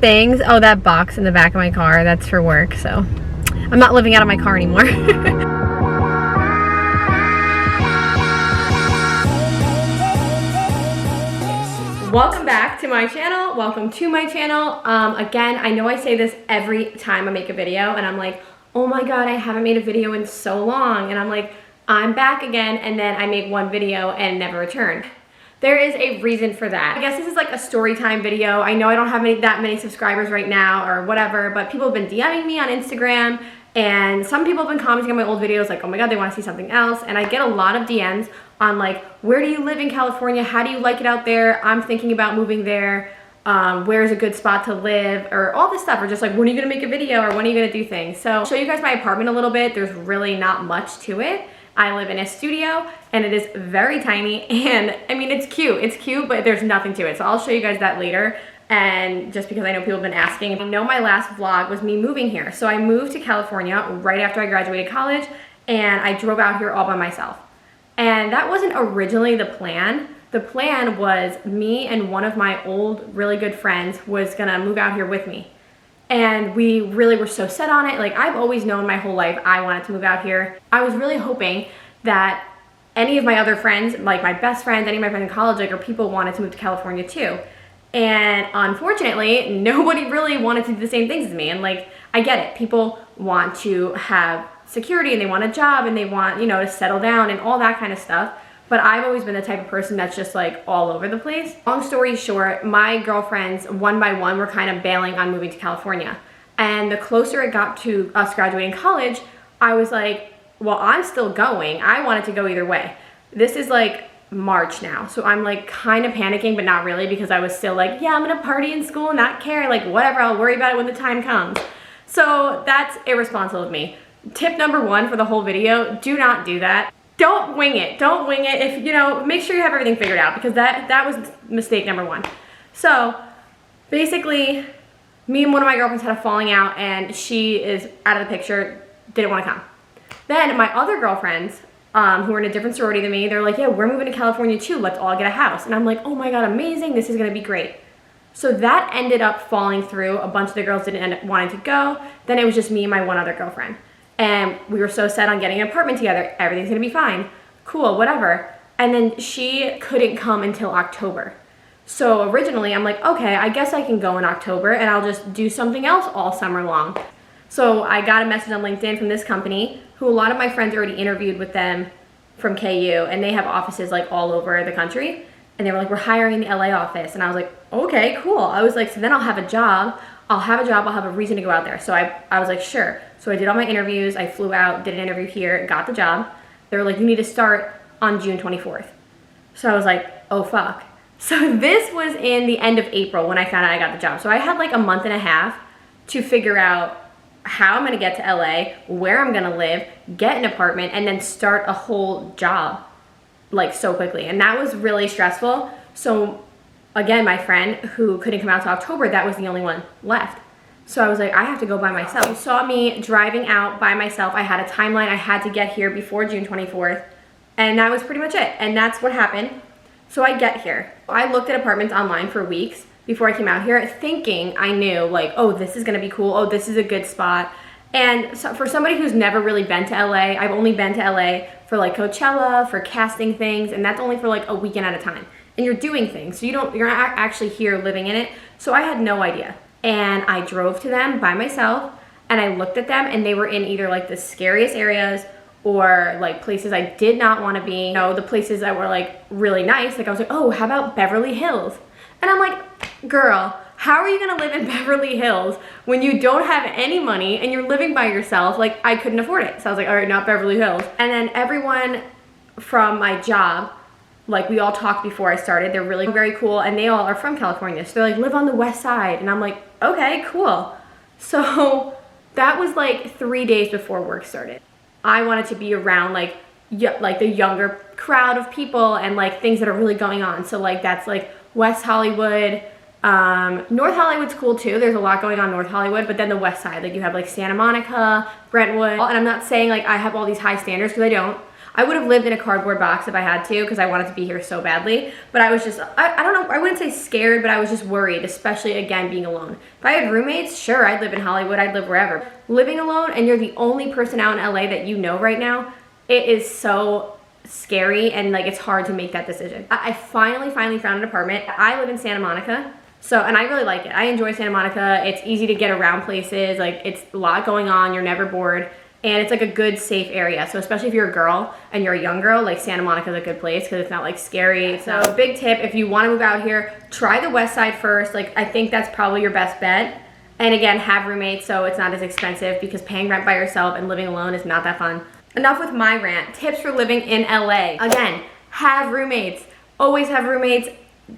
Things. Oh, that box in the back of my car, that's for work, so I'm not living out of my car anymore. Welcome back to my channel. Welcome to my channel. Again, I know I say this every time I make a video and I'm like, oh my god, I haven't made a video in so long, and I'm like, I'm back again, and then I make one video and never return. There is a reason for that. I guess this is like a story time video. I know I don't have that many subscribers right now or whatever, but people have been DMing me on Instagram, and some people have been commenting on my old videos like, oh my god, they want to see something else. And I get a lot of DMs on like, where do you live in California? How do you like it out there? I'm thinking about moving there. Where's a good spot to live, or all this stuff, or just like, when are you gonna make a video, or when are you gonna do things? So I'll show you guys my apartment a little bit. There's really not much to it. I live in a studio and it is very tiny, and I mean, it's cute, but there's nothing to it. So I'll show you guys that later. And just because I know people have been asking, I know my last vlog was me moving here. So I moved to California right after I graduated college, and I drove out here all by myself. And that wasn't originally the plan. The plan was me and one of my old, really good friends was gonna move out here with me. And we really were so set on it. Like, I've always known my whole life I wanted to move out here. I was really hoping that any of my other friends, like my best friends, any of my friends in college, like, or people wanted to move to California too. And unfortunately, nobody really wanted to do the same things as me. And like, I get it. People want to have security and they want a job and they want, you know, to settle down and all that kind of stuff. But I've always been the type of person that's just like all over the place. Long story short, my girlfriends, one by one, were kind of bailing on moving to California. And the closer it got to us graduating college, I was like, well, I'm still going. I wanted to go either way. This is like March now. So I'm like kind of panicking, but not really, because I was still like, yeah, I'm gonna party in school and not care. Like, whatever, I'll worry about it when the time comes. So that's irresponsible of me. Tip number one for the whole video, do not do that. Don't wing it. Don't wing it. If, you know, make sure you have everything figured out, because that was mistake number one. So basically, me and one of my girlfriends had a falling out, and she is out of the picture, didn't want to come. Then my other girlfriends, who are in a different sorority than me, they're like, yeah, we're moving to California too. Let's all get a house. And I'm like, oh my god, amazing. This is going to be great. So that ended up falling through. A bunch of the girls didn't end up wanting to go. Then it was just me and my one other girlfriend. And we were so set on getting an apartment together. Everything's gonna be fine. Cool, whatever. And then she couldn't come until October. So originally I'm like, okay, I guess I can go in October and I'll just do something else all summer long. So I got a message on LinkedIn from this company, who a lot of my friends already interviewed with them from KU, and they have offices like all over the country. And they were like, we're hiring in the LA office. And I was like, okay, cool. I was like, so then I'll have a job. I'll have a reason to go out there. So I was like, sure. So I did all my interviews. I flew out, did an interview here, got the job. They were like, you need to start on June 24th. So I was like, oh fuck. So this was in the end of April when I found out I got the job. So I had like a month and a half to figure out how I'm gonna get to LA, where I'm gonna live, get an apartment, and then start a whole job like so quickly. And that was really stressful. So again, my friend who couldn't come out to October, that was the only one left. So I was like, I have to go by myself. You saw me driving out by myself. I had a timeline. I had to get here before June 24th. And that was pretty much it. And that's what happened. So I get here. I looked at apartments online for weeks before I came out here, thinking I knew, like, oh, this is gonna be cool. Oh, this is a good spot. And so for somebody who's never really been to LA, I've only been to LA for like Coachella, for casting things, and that's only for like a weekend at a time. And you're doing things, so you're not actually here living in it. So I had no idea. And I drove to them by myself, and I looked at them, and they were in either like the scariest areas or like places I did not want to be. You know, the places that were like really nice. Like I was like, oh, how about Beverly Hills? And I'm like, girl, how are you gonna live in Beverly Hills when you don't have any money and you're living by yourself? Like, I couldn't afford it. So I was like, all right, not Beverly Hills. And then everyone from my job, like, we all talked before I started. They're really very cool, and they all are from California. So they're like, live on the west side. And I'm like, okay, cool. So that was like 3 days before work started. I wanted to be around like the younger crowd of people and like things that are really going on. So like that's like West Hollywood. North Hollywood's cool too. There's a lot going on North Hollywood, but then the west side, like you have like Santa Monica, Brentwood. And I'm not saying like I have all these high standards, because I don't. I would have lived in a cardboard box if I had to because I wanted to be here so badly. But I was just, I don't know, I wouldn't say scared, but I was just worried, especially again being alone. If I had roommates, sure, I'd live in Hollywood, I'd live wherever. Living alone and you're the only person out in LA that you know right now, it is so scary and like it's hard to make that decision. I finally found an apartment. I live in Santa Monica. So, and I really like it. I enjoy Santa Monica. It's easy to get around places. Like, it's a lot going on. You're never bored. And it's like a good, safe area. So, especially if you're a girl and you're a young girl, like Santa Monica is a good place because it's not like scary. So, big tip, if you want to move out here, try the West Side first. Like, I think that's probably your best bet. And again, have roommates so it's not as expensive because paying rent by yourself and living alone is not that fun. Enough with my rant. Tips for living in LA. Again, have roommates. Always have roommates.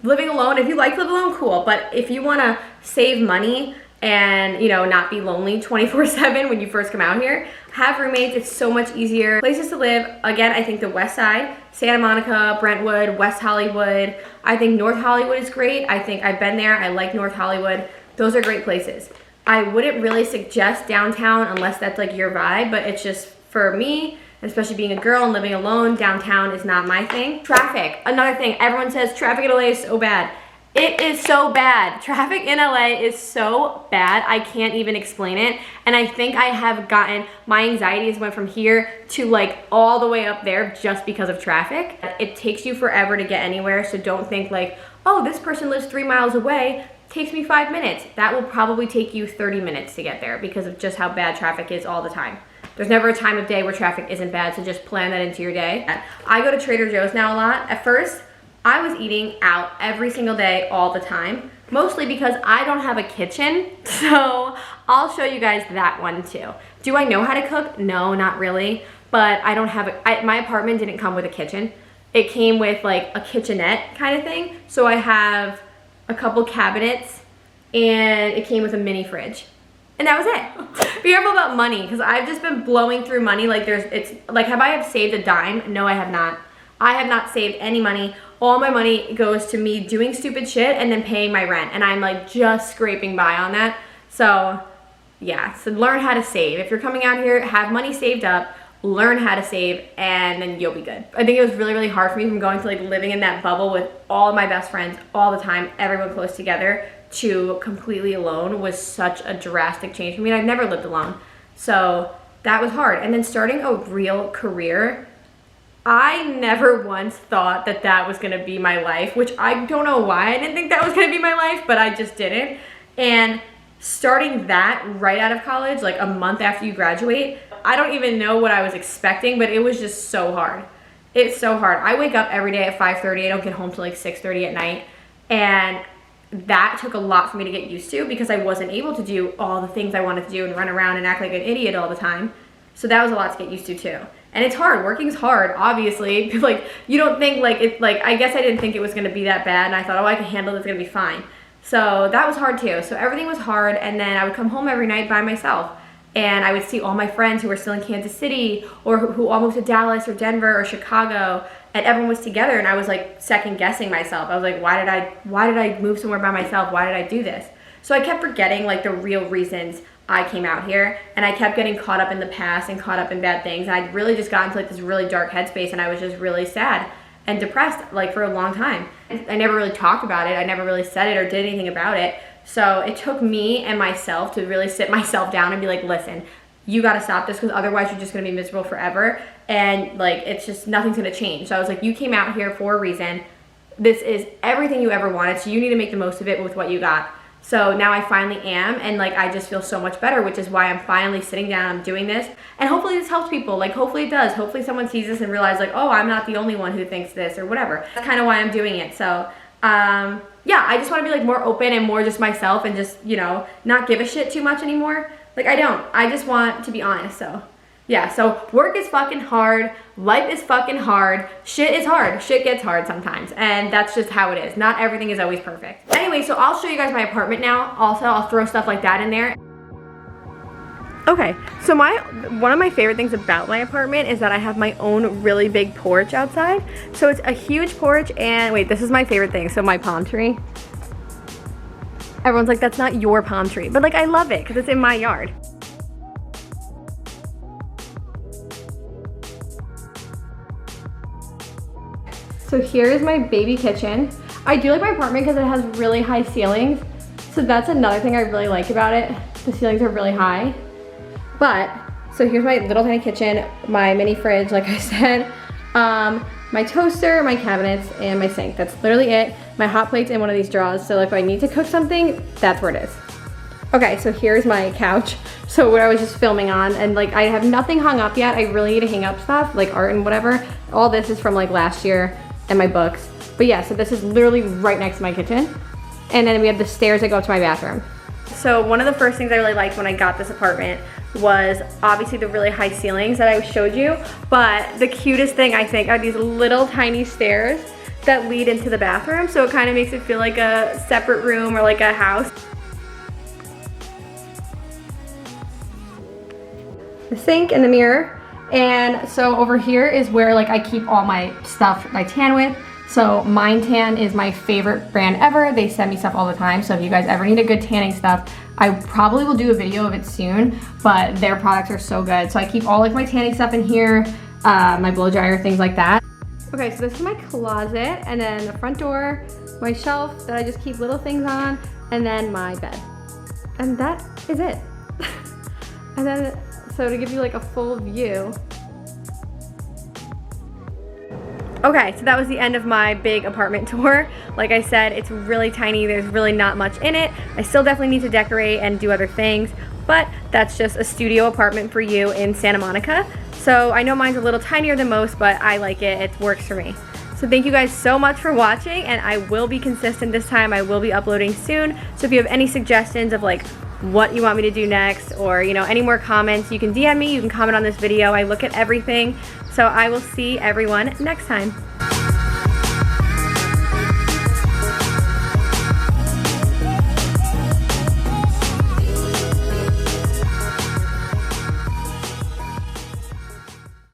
Living alone, if you like to live alone, cool. But if you want to save money and, you know, not be lonely 24/7 when you first come out here, have roommates. It's so much easier. Places to live, again, I think the West Side, Santa Monica, Brentwood, West Hollywood. I think North Hollywood is great. I think I've been there. I like North Hollywood. Those are great places. I wouldn't really suggest downtown unless that's like your vibe, but it's just for me, especially being a girl and living alone, downtown is not my thing. Traffic, another thing. Everyone says traffic in LA is so bad. It is so bad. Traffic in LA is so bad. I can't even explain it. And I think I have gotten, my anxieties went from here to like all the way up there just because of traffic. It takes you forever to get anywhere. So don't think like, oh, this person lives 3 miles away. It takes me 5 minutes. That will probably take you 30 minutes to get there because of just how bad traffic is all the time. There's never a time of day where traffic isn't bad, so just plan that into your day. I go to Trader Joe's now a lot. At first, I was eating out every single day, all the time, mostly because I don't have a kitchen, so I'll show you guys that one too. Do I know how to cook? No, not really, but I don't have my apartment didn't come with a kitchen. It came with like a kitchenette kind of thing, so I have a couple cabinets, and it came with a mini fridge. And that was it. Be careful about money, because I've just been blowing through money. Like have I saved a dime? No, I have not. I have not saved any money. All my money goes to me doing stupid shit and then paying my rent. And I'm like just scraping by on that. So yeah, so learn how to save. If you're coming out here, have money saved up, learn how to save, and then you'll be good. I think it was really, really hard for me from going to like living in that bubble with all of my best friends all the time, everyone close together, to completely alone was such a drastic change for me. I've never lived alone. So that was hard. And then starting a real career, I never once thought that that was gonna be my life, which I don't know why I didn't think that was gonna be my life, but I just didn't. And starting that right out of college, like a month after you graduate, I don't even know what I was expecting, but it was just so hard. It's so hard. I wake up every day at 5:30. I don't get home till like 6:30 at night. And that took a lot for me to get used to because I wasn't able to do all the things I wanted to do and run around and act like an idiot all the time. So that was a lot to get used to too. And it's hard. Working's hard, obviously. Like, you don't think like it, like, I guess I didn't think it was gonna be that bad, and I thought, oh, I can handle it, it's gonna be fine. So that was hard too. So everything was hard, and then I would come home every night by myself, and I would see all my friends who were still in Kansas City, or who all moved to Dallas or Denver or Chicago, and everyone was together, and I was like second guessing myself. I was like, why did I move somewhere by myself? Why did I do this? So I kept forgetting like the real reasons I came out here, and I kept getting caught up in the past and caught up in bad things. And I'd really just gotten to like this really dark headspace, and I was just really sad and depressed like for a long time. I never really talked about it. I never really said it or did anything about it. So it took me and myself to really sit myself down and be like, listen, you gotta stop this, because otherwise you're just gonna be miserable forever, and like it's just, nothing's gonna change. So I was like, you came out here for a reason. This is everything you ever wanted, so you need to make the most of it with what you got. So now I finally am, and like I just feel so much better, which is why I'm finally sitting down, I'm doing this, and hopefully this helps people. Like hopefully it does. Hopefully someone sees this and realizes like, oh, I'm not the only one who thinks this or whatever. That's kind of why I'm doing it. So yeah, I just want to be like more open and more just myself, and just, you know, not give a shit too much anymore. Like I just want to be honest. So yeah, so work is fucking hard, life is fucking hard, shit is hard, shit gets hard sometimes, and that's just how it is. Not everything is always perfect. Anyway, so I'll show you guys my apartment now. Also, I'll throw stuff like that in there. Okay, so one of my favorite things about my apartment is that I have my own really big porch outside. So it's a huge porch, and wait, this is my favorite thing. So my palm tree. Everyone's like, that's not your palm tree, but like I love it because it's in my yard. So here's my baby kitchen. I do like my apartment because it has really high ceilings. So that's another thing I really like about it. The ceilings are really high. But, so here's my little tiny kitchen, my mini fridge, like I said. My toaster, my cabinets, and my sink. That's literally it. My hot plate's in one of these drawers, so if I need to cook something, that's where it is. Okay, so here's my couch. So where I was just filming on, and like I have nothing hung up yet. I really need to hang up stuff, like art and whatever. All this is from like last year and my books. But yeah, so this is literally right next to my kitchen. And then we have the stairs that go up to my bathroom. So one of the first things I really liked when I got this apartment was obviously the really high ceilings that I showed you, but the cutest thing I think are these little tiny stairs that lead into the bathroom, so it kind of makes it feel like a separate room or like a house. The sink and the mirror, and so over here is where like I keep all my stuff I tan with. So Mind Tan is my favorite brand ever. They send me stuff all the time, so if you guys ever need a good tanning stuff, I probably will do a video of it soon, but their products are so good. So I keep all like my tanning stuff in here, my blow dryer, things like that. Okay, so this is my closet, and then the front door, my shelf that I just keep little things on, and then my bed. And that is it. And then, so to give you like a full view. Okay, so that was the end of my big apartment tour. Like I said, it's really tiny. There's really not much in it. I still definitely need to decorate and do other things, but that's just a studio apartment for you in Santa Monica. So I know mine's a little tinier than most, but I like it. It works for me. So thank you guys so much for watching, and I will be consistent this time. I will be uploading soon. So if you have any suggestions of like what you want me to do next, or you know, any more comments, you can DM me, you can comment on this video. I look at everything. So I will see everyone next time.